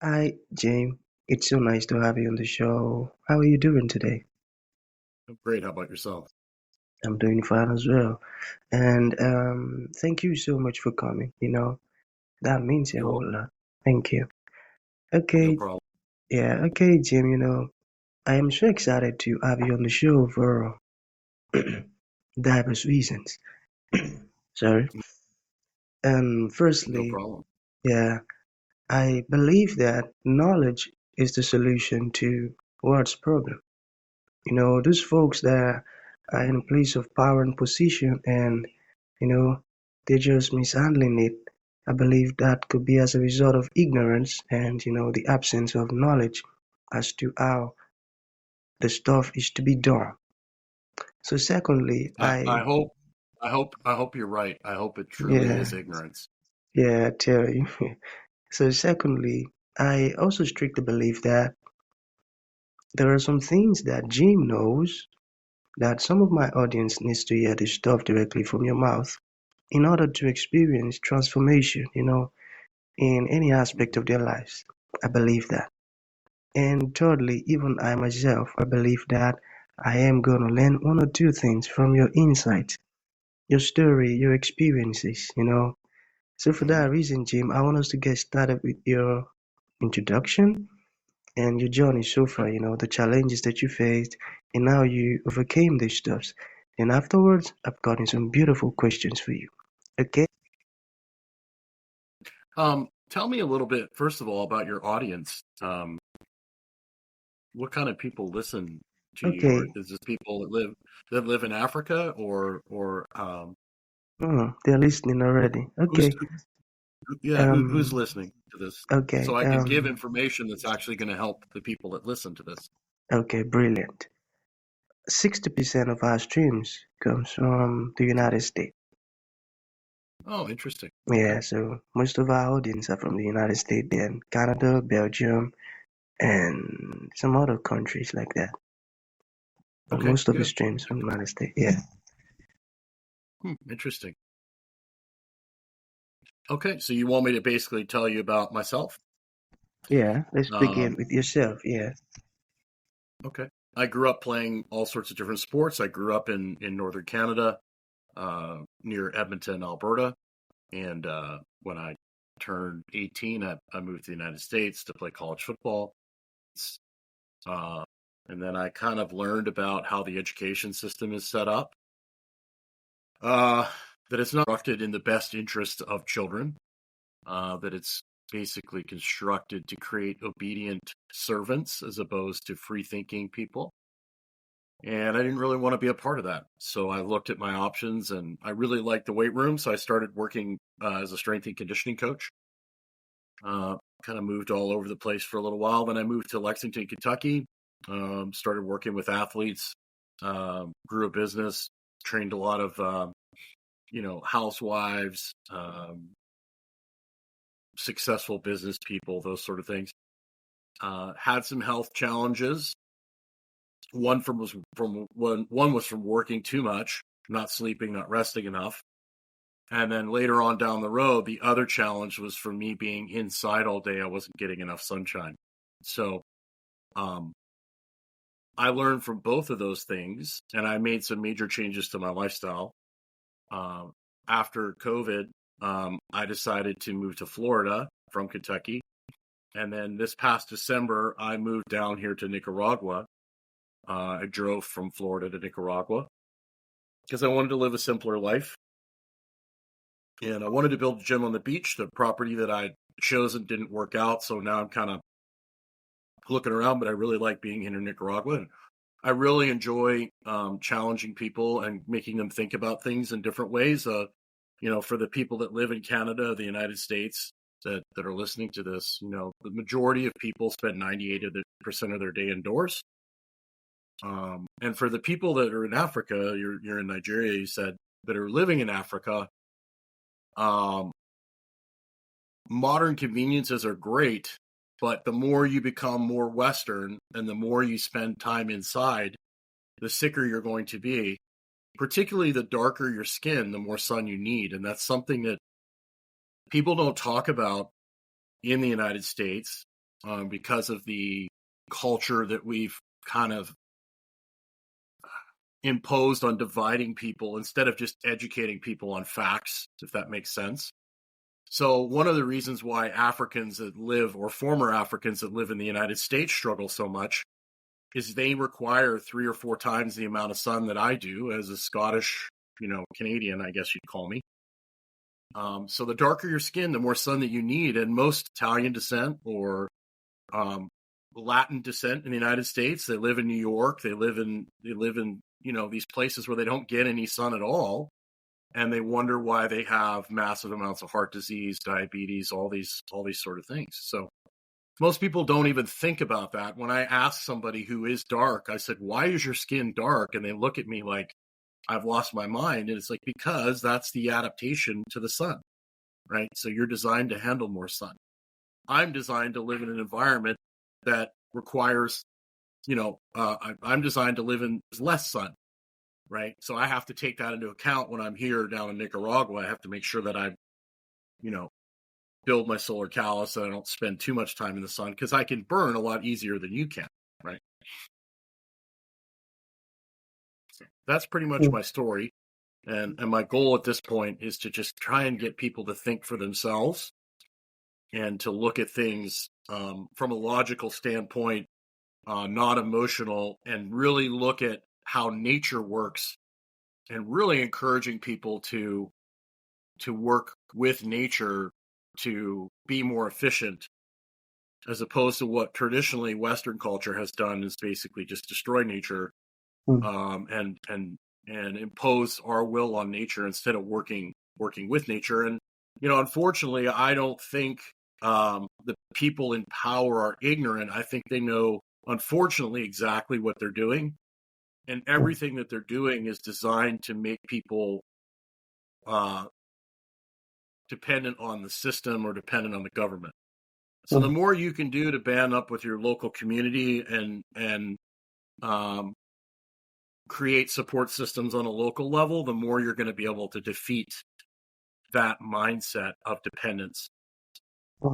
Hi, Jim. It's so nice to have you on the show. How are you doing today? I'm great. How about yourself? I'm doing fine as well. And thank you so much for coming. That means a You're whole welcome. lot. Thank you. No Okay, problem. yeah, okay, Jim. I am so excited to have you on the show for diverse reasons. Sorry. No Firstly, problem. yeah, I believe that knowledge is the solution to world's problem. Those folks that are in a place of power and position and, you know, they're just mishandling it. I believe that could be as a result of ignorance and, the absence of knowledge as to how the stuff is to be done. So secondly, I hope you're right. I hope it truly yeah, is ignorance. yeah, I tell you. So secondly, I also strictly believe that there are some things that Jim knows that some of my audience needs to hear this stuff directly from your mouth in order to experience transformation, in any aspect Mhm. of their lives. I believe that. And thirdly, even I myself, I believe that I am going to learn one or two things from your insights, your story, your experiences. So for Mhm. that reason, Jim, I want us to get started with your introduction and your journey so Okay. far, the challenges that you faced and how you overcame these stuffs. And afterwards, I've gotten some beautiful questions for you. Okay? Tell me a little bit, first of all, about your audience. What kind of people listen to you, or Okay. is this people that live in Africa, or They're listening who- already. who's Okay. yeah, who's Um, listening to this? okay. So I can give information that's actually going to help the people that listen to this. Okay, brilliant. 60% of our streams comes from the United States. Oh, interesting. Okay. Yeah, so most of our audience are from the United States, then Canada, Belgium, and some other countries like that. But Okay. most of the Good. streams from the United States. Yeah. Interesting. Okay, so you want me to basically tell you about myself? Yeah. Let's begin Um, with yourself. Yeah. okay. I grew up playing all sorts of different sports. I grew up in northern Canada, near Edmonton, Alberta, and when I turned 18, I moved to the United States to play college football. Uh, and then I kind of learned about how the education system is set up. Uh, that it's not constructed in the best interest of children. That it's basically constructed to create obedient servants as opposed to free thinking people. And I didn't really want to be a part of that. So I looked at my options and I really liked the weight room. So I started working as a strength and conditioning coach. Kind of moved all over the place for a little while. Then I moved to Lexington, Kentucky, started working with athletes, grew a business, trained a lot of, housewives, successful business people, those sort of things. Had some health challenges. One was from working too much, not sleeping, not resting enough. And then later on down the road, the other challenge was for me being inside all day. I wasn't getting enough sunshine. So um, I learned from both of those things, and I made some major changes to my lifestyle. Um, After COVID, I decided to move to Florida from Kentucky. And then this past December, I moved down here to Nicaragua. I drove from Florida to Nicaragua because I wanted to live a simpler life. And I wanted to build a gym on the beach. The property that I'd chosen didn't work out. So now I'm kind of looking around, but I really like being here in Nicaragua. And I really enjoy challenging people and making them think about things in different ways. For the people that live in Canada, the United States, that are listening to this, the majority of people spend 98% of their day indoors. And for the people that are in Africa, you're in Nigeria, you said, that are living in Africa, um, modern conveniences are great, but the more you become more Western and the more you spend time inside, the sicker you're going to be. Particularly the darker your skin, the more sun you need. And that's something that people don't talk about in the United States. because of the culture that we've kind of imposed on dividing people instead of just educating people on facts, if that makes sense. So one of the reasons why Africans that live, or former Africans that live in the United States, struggle so much is they require 3 or 4 times the amount of sun that I do as a Scottish, Canadian, I guess you'd call me. So the darker your skin, the more sun that you need. And most Italian descent or Latin descent in the United States, they live in New York, they live in these places where they don't get any sun at all, and they wonder why they have massive amounts of heart disease, diabetes, all these sort of things. So most people don't even think about that. When I ask somebody who is dark, I said, "Why is your skin dark?" And they look at me like I've lost my mind. And it's like, because that's the adaptation to the sun, right? So you're designed to handle more sun. I'm designed to live in an environment that requires, I'm designed to live in less sun, right? So I have to take that into account when I'm here down in Nicaragua. I have to make sure that I, build my solar callus so I don't spend too much time in the sun, because I can burn a lot easier than you can, right? So that's pretty much my story. And my goal at this point is to just try and get people to think for themselves and to look at things from a logical standpoint, not emotional, and really look at how nature works, and really encouraging people to work with nature to be more efficient, as opposed to what traditionally Western culture has done, is basically just destroy nature and impose our will on nature instead of working with nature. And unfortunately, I don't think the people in power are ignorant. I think they know, unfortunately, exactly what they're doing, and everything that they're doing is designed to make people dependent on the system or dependent on the government. So the more you can do to band up with your local community and create support systems on a local level, the more you're going to be able to defeat that mindset of dependence. I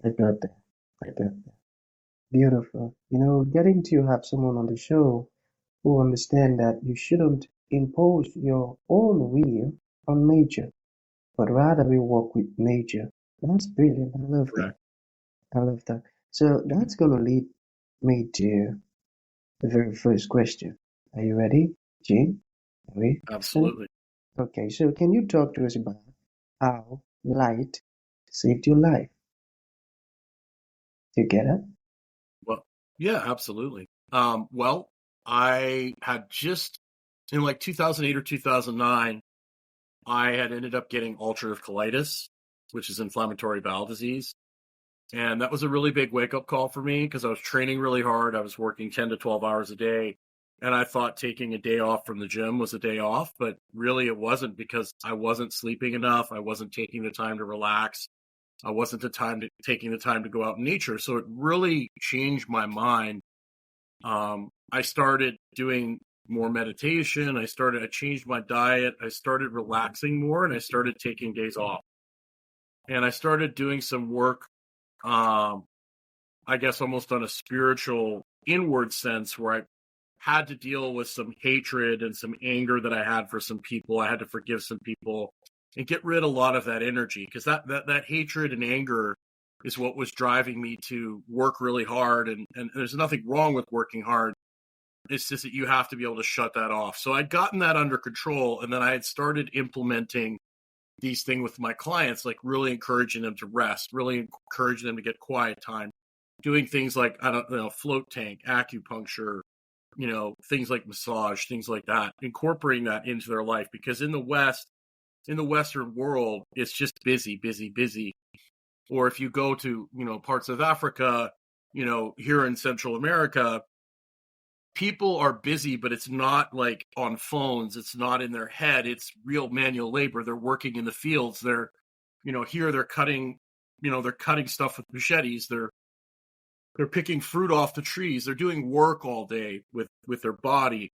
got that. I got that. Beautiful. Getting to have someone on the show who understand that you shouldn't impose your own will on nature, but rather we work with nature. That's brilliant. I love that. Correct. I love that. So that's going to lead me to the very first question. Are you ready, Jim? Are we? Absolutely. Okay, so can you talk to us about how light saved your life? You get it? Well, yeah, absolutely. Well, I had just in like 2008 or 2009, I had ended up getting ulcerative colitis, which is inflammatory bowel disease. And that was a really big wake-up call for me, because I was training really hard. I was working 10 to 12 hours a day. And I thought taking a day off from the gym was a day off, but really it wasn't, because I wasn't sleeping enough. I wasn't taking the time to relax. I wasn't taking the time to go out in nature. So it really changed my mind. I started doing more meditation. I changed my diet. I started relaxing more, and I started taking days off. And I started doing some work, I guess almost on a spiritual inward sense, where I had to deal with some hatred and some anger that I had for some people. I had to forgive some people and get rid of a lot of that energy, because that hatred and anger is what was driving me to work really hard. And there's nothing wrong with working hard. It's just that you have to be able to shut that off. So I'd gotten that under control, and then I had started implementing these things with my clients, like really encouraging them to rest, really encouraging them to get quiet time, doing things like, float tank, acupuncture, things like massage, things like that, incorporating that into their life. Because in the Western world, it's just busy, busy, busy. Or if you go to, parts of Africa, here in Central America, people are busy, but it's not like on phones. It's not in their head. It's real manual labor. They're working in the fields. They're, here they're cutting, they're cutting stuff with machetes. They're picking fruit off the trees. They're doing work all day with their body.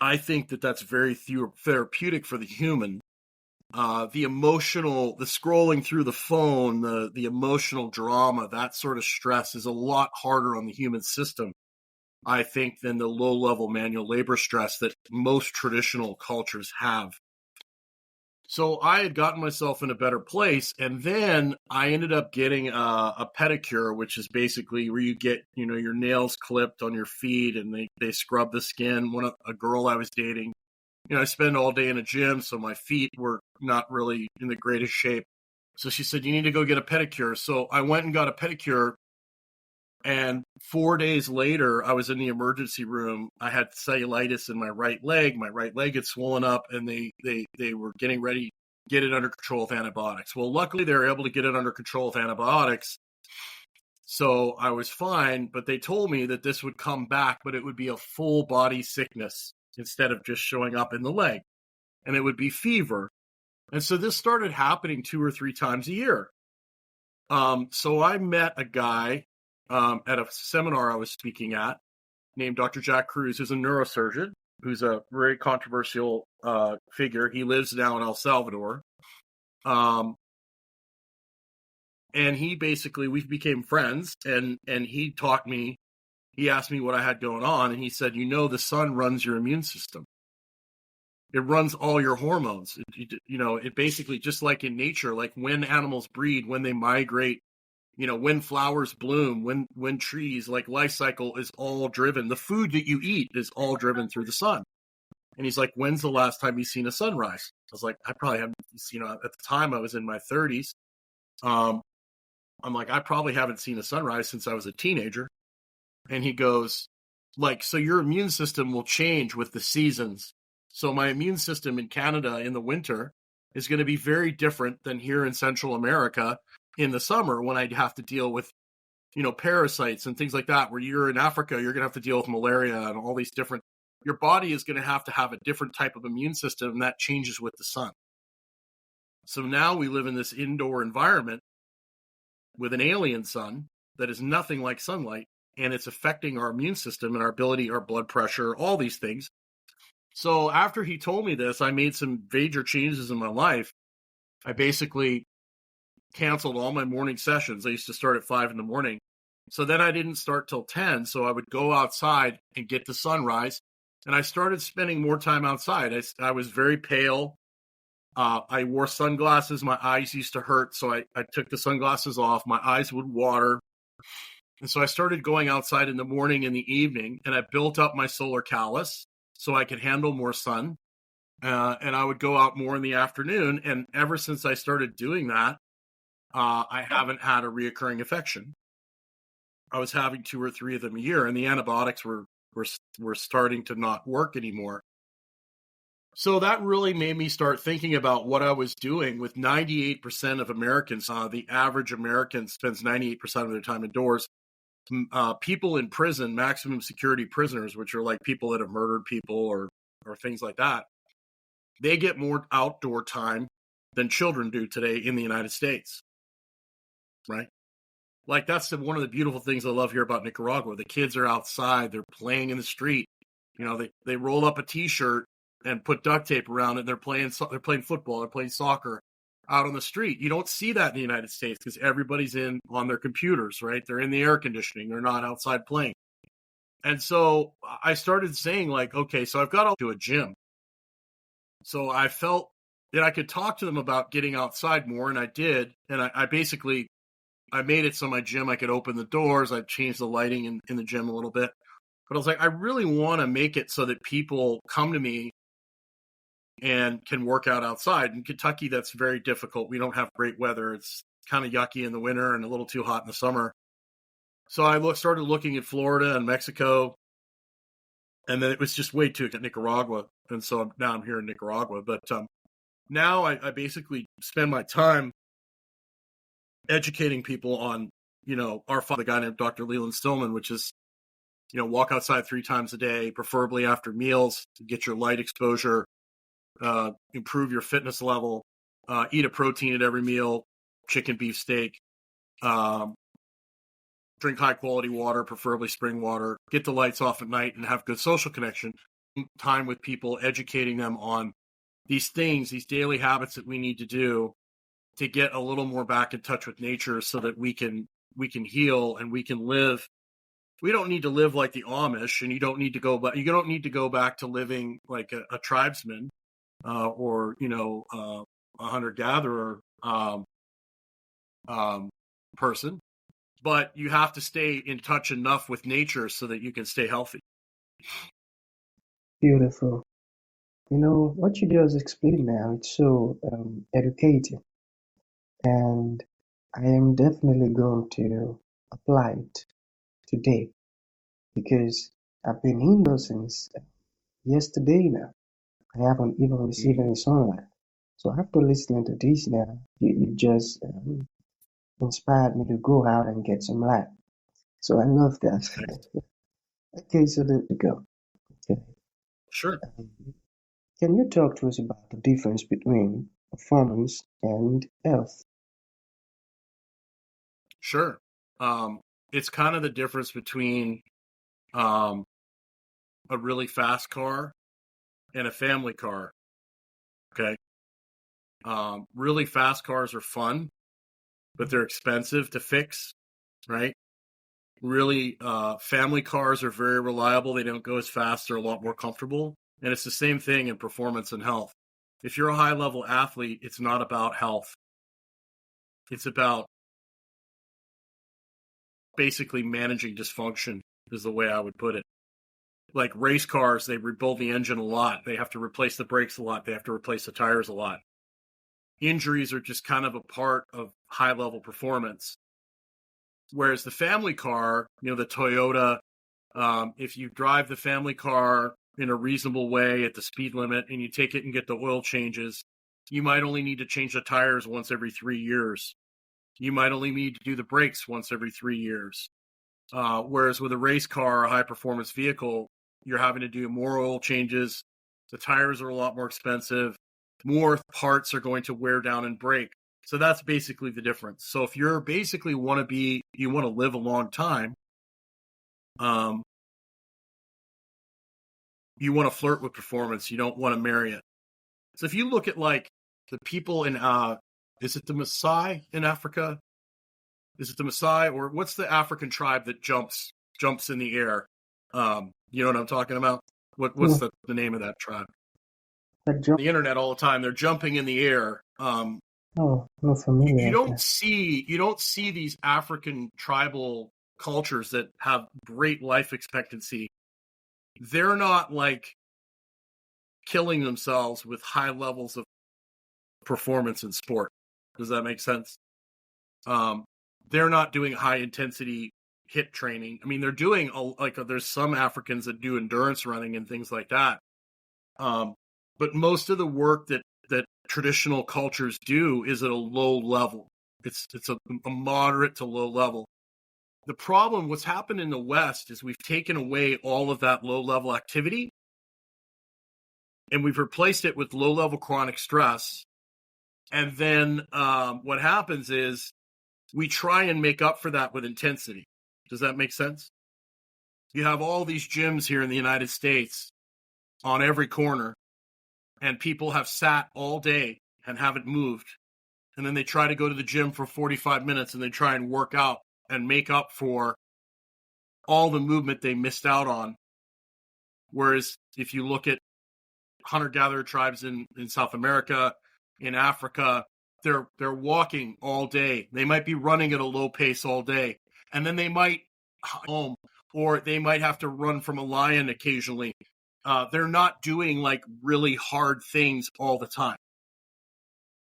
I think that that's very therapeutic for the human. the scrolling through the phone, the emotional drama, that sort of stress is a lot harder on the human system, I think, than the low-level manual labor stress that most traditional cultures have. So I had gotten myself in a better place, and then I ended up getting a pedicure, which is basically where you get, your nails clipped on your feet, and they scrub the skin. A girl I was dating, I spend all day in a gym, so my feet were not really in the greatest shape. So she said, you need to go get a pedicure. So I went and got a pedicure, and 4 days later, I was in the emergency room. I had cellulitis in my right leg. My right leg had swollen up, and they were getting ready to get it under control with antibiotics. Well, luckily, they were able to get it under control with antibiotics. So I was fine, but they told me that this would come back, but it would be a full body sickness instead of just showing up in the leg. And it would be fever. And so this started happening 2 or 3 times a year. So I met a guy at a seminar I was speaking at named Dr. Jack Cruz, who's a neurosurgeon, who's a very controversial figure. He lives now in El Salvador. And he basically, we became friends, and he asked me what I had going on, and he said, the sun runs your immune system. It runs all your hormones. It basically, just like in nature, like when animals breed, when they migrate, when flowers bloom, when trees, like life cycle is all driven. The food that you eat is all driven through the sun. And he's like, when's the last time you've seen a sunrise? I was like, I probably haven't, at the time I was in my 30s. I'm like, I probably haven't seen a sunrise since I was a teenager. And he goes, so your immune system will change with the seasons. So my immune system in Canada in the winter is going to be very different than here in Central America in the summer, when I'd have to deal with, parasites and things like that. Where you're in Africa, you're going to have to deal with malaria and all these different, your body is going to have a different type of immune system, and that changes with the sun. So now we live in this indoor environment with an alien sun that is nothing like sunlight, and it's affecting our immune system and our ability, our blood pressure, all these things. So after he told me this, I made some major changes in my life. I basically canceled all my morning sessions. I used to start at 5 a.m. So then I didn't start till 10. So I would go outside and get the sunrise. And I started spending more time outside. I was very pale. I wore sunglasses. My eyes used to hurt. So I took the sunglasses off. My eyes would water. And so I started going outside in the morning and the evening, and I built up my solar callus so I could handle more sun. And I would go out more in the afternoon. And ever since I started doing that, I haven't had a reoccurring infection. I was having 2 or 3 of them a year, and the antibiotics were starting to not work anymore. So that really made me start thinking about what I was doing with 98% of Americans. The average American spends 98% of their time indoors. People in prison, maximum security prisoners, which are like people that have murdered people or things like that, they get more outdoor time than children do today in the United States. Right? Like, that's one of the beautiful things I love here about Nicaragua. The kids are outside, they're playing in the street. They roll up a t-shirt and put duct tape around it, and they're playing football, they're playing soccer out on the street. You don't see that in the United States because everybody's on their computers, right? They're in the air conditioning, they're not outside playing. And so I started saying, okay, so I've got to a gym. So I felt that I could talk to them about getting outside more, and I did. And I basically made it so my gym, I could open the doors. I changed the lighting in the gym a little bit. But I was like, I really want to make it so that people come to me and can work out outside. In Kentucky, that's very difficult. We don't have great weather. It's kind of yucky in the winter and a little too hot in the summer. So I started looking at Florida and Mexico, and then it was just way too at Nicaragua. And so now I'm here in Nicaragua. But now I basically spend my time educating people on, our father, the guy named Dr. Leland Stillman, which is, walk outside 3 times a day, preferably after meals, to get your light exposure, improve your fitness level, eat a protein at every meal, chicken, beef, steak, drink high quality water, preferably spring water, get the lights off at night, and have good social connection, time with people, educating them on these things, these daily habits that we need to do to get a little more back in touch with nature so that we can heal and we can live. We don't need to live like the Amish, and you don't need to go back to living like a tribesman, or a hunter gatherer person. But you have to stay in touch enough with nature so that you can stay healthy. Beautiful. What you just explained now, it's so educating, and I am definitely going to apply it today because I've been indoors since yesterday now. I haven't even received any sunlight. So after listening to this now, you just inspired me to go out and get some light. So I love that. Okay, so there we go. Okay. Sure. Can you talk to us about the difference between performance and health? Sure. It's kind of the difference between a really fast car and a family car. Okay. Really fast cars are fun, but they're expensive to fix, right? Really, family cars are very reliable. They don't go as fast. They're a lot more comfortable. And it's the same thing in performance and health. If you're a high level athlete, it's not about health. It's about basically managing dysfunction, is the way I would put it. Like race cars, they rebuild the engine a lot. They have to replace the brakes a lot. They have to replace the tires a lot. Injuries are just kind of a part of high level performance. Whereas the family car, the Toyota, if you drive the family car in a reasonable way at the speed limit and you take it and get the oil changes, you might only need to change the tires once every 3 years. You might only need to do the brakes once every 3 years. Whereas with a race car, a high performance vehicle, you're having to do more oil changes. The tires are a lot more expensive. More parts are going to wear down and break. So that's basically the difference. So if you're basically you want to live a long time, you want to flirt with performance. You don't want to marry it. So if you look at like the people in, is it the Maasai in Africa? Is it the Maasai, or what's the African tribe that jumps in the air? You know what I'm talking about? What's the name of that tribe? The internet all the time. They're jumping in the air. Oh, not familiar. You don't see these African tribal cultures that have great life expectancy. They're not like killing themselves with high levels of performance in sport. Does that make sense? They're not doing high intensity HIIT training. I mean, they're doing there's some Africans that do endurance running and things like that. But most of the work that traditional cultures do is at a low level. It's a moderate to low level. The problem, what's happened in the West, is we've taken away all of that low level activity and we've replaced it with low level chronic stress. And then what happens is we try and make up for that with intensity. Does that make sense? You have all these gyms here in the United States on every corner, and people have sat all day and haven't moved. And then they try to go to the gym for 45 minutes and they try and work out and make up for all the movement they missed out on. Whereas if you look at hunter-gatherer tribes in South America, in Africa, they're walking all day. They might be running at a low pace all day. And then they might home, or they might have to run from a lion occasionally. They're not doing like really hard things all the time,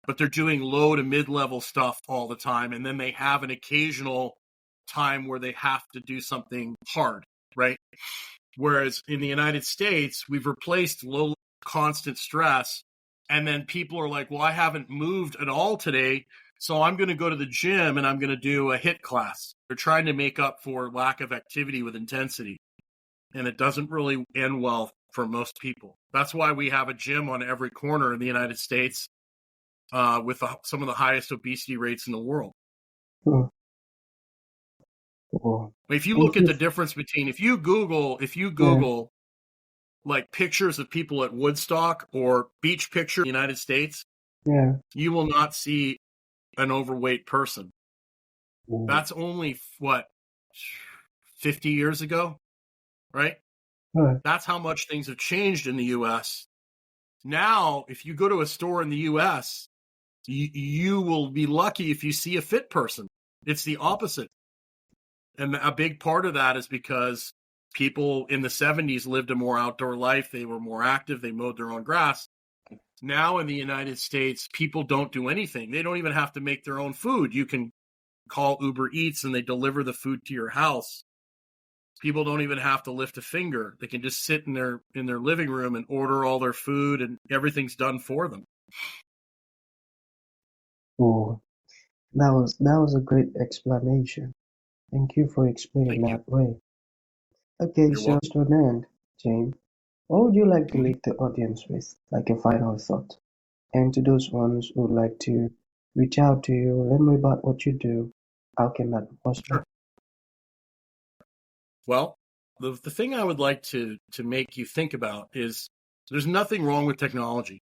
but they're doing low to mid-level stuff all the time. And then they have an occasional time where they have to do something hard, right? Whereas in the United States, we've replaced low constant stress. And then people are like, well, I haven't moved at all today, so I'm going to go to the gym and I'm going to do a HIIT class. They're trying to make up for lack of activity with intensity. And it doesn't really end well for most people. That's why we have a gym on every corner in the United States with some of the highest obesity rates in the world. Oh. Oh. If you look at the difference between, if you Google like pictures of people at Woodstock or beach picture in the United States, Yeah. you will not see an overweight person. Mm. That's only, what, 50 years ago, right? Right. That's how much things have changed in the U.S. Now, if you go to a store in the U.S., you will be lucky if you see a fit person. It's the opposite. And a big part of that is because people in the 70s lived a more outdoor life. They were more active. They mowed their own grass. Now in the United States, people don't do anything. They don't even have to make their own food. You can call Uber Eats and they deliver the food to your house. People don't even have to lift a finger. They can just sit in their living room and order all their food, and everything's done for them. Oh, that was a great explanation. Thank you for explaining Thank you. that way. Okay, You're so welcome. to an end, James, what would you like to leave the audience with, like a final thought? And to those ones who would like to reach out to you, learn more about what you do, how can that be possible? Sure. Well, the thing I would like to make you think about is there's nothing wrong with technology,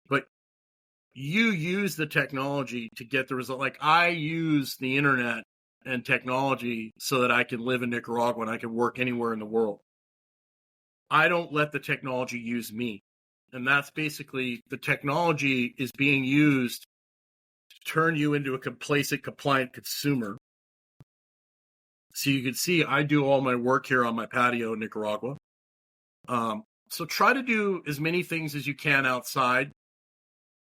but you use the technology to get the result. Like I use the internet and technology so that I can live in Nicaragua and I can work anywhere in the world. I don't let the technology use me. And that's basically the technology is being used to turn you into a complacent, compliant consumer. So you can see I do all my work here on my patio in Nicaragua. So try to do as many things as you can outside.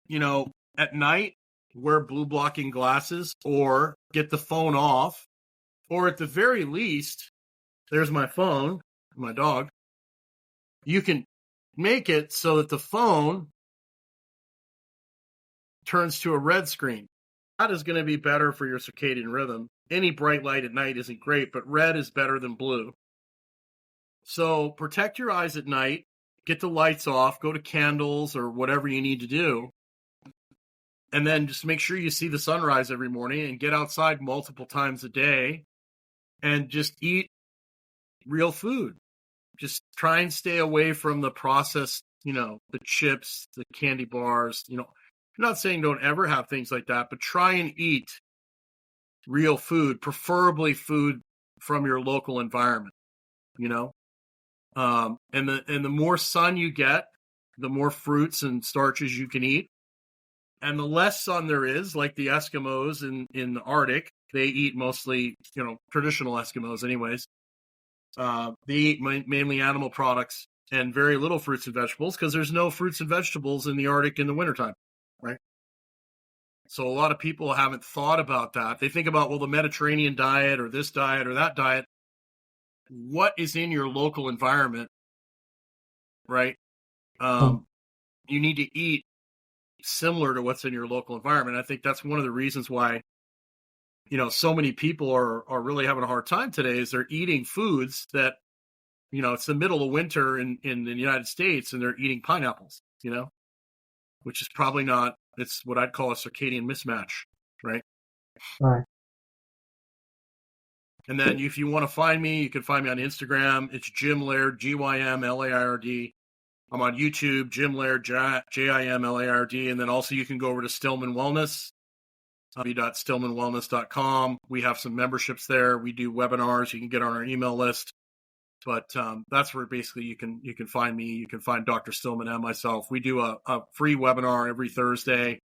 You know, at night, wear blue blocking glasses or get the phone off. Or at the very least, there's my phone, my dog. You can make it so that the phone turns to a red screen. That is going to be better for your circadian rhythm. Any bright light at night isn't great, but red is better than blue. So protect your eyes at night, get the lights off, go to candles or whatever you need to do. And then just make sure you see the sunrise every morning and get outside multiple times a day and just eat real food. Just try and stay away from the processed, the chips, the candy bars, I'm not saying don't ever have things like that, but try and eat real food, preferably food from your local environment, and the more sun you get, the more fruits and starches you can eat. And the less sun there is, like the Eskimos in the Arctic, they eat mostly, traditional Eskimos anyways. They eat mainly animal products and very little fruits and vegetables because there's no fruits and vegetables in the Arctic in the wintertime, right? So a lot of people haven't thought about that. They think about, well, the Mediterranean diet or this diet or that diet. What is in your local environment, right? You need to eat similar to what's in your local environment. I think that's one of the reasons why, so many people are really having a hard time today is they're eating foods that, it's the middle of winter in the United States and they're eating pineapples, which is probably not, it's what I'd call a circadian mismatch, right? Right. And then if you want to find me, you can find me on Instagram. It's Jim Laird, GymLaird. I'm on YouTube, Jim Laird, JIMLAIRD. And then also you can go over to Stillman Wellness, www.stillmanwellness.com. We have some memberships there. We do webinars. You can get on our email list. But that's where basically you can find me. You can find Dr. Stillman and myself. We do a free webinar every Thursday,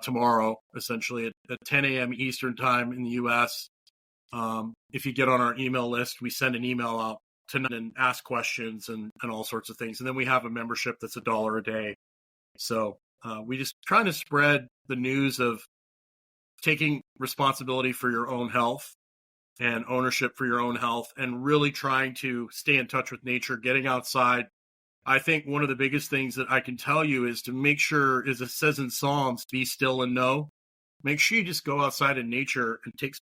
tomorrow, essentially at 10 a.m. Eastern time in the U.S. If you get on our email list, we send an email out tonight and ask questions and all sorts of things. And then we have a membership that's $1 a day. So we just trying to spread the news of taking responsibility for your own health and ownership for your own health and really trying to stay in touch with nature, getting outside. I think one of the biggest things that I can tell you is to make sure, as it says in Psalms, be still and know. Make sure you just go outside in nature and take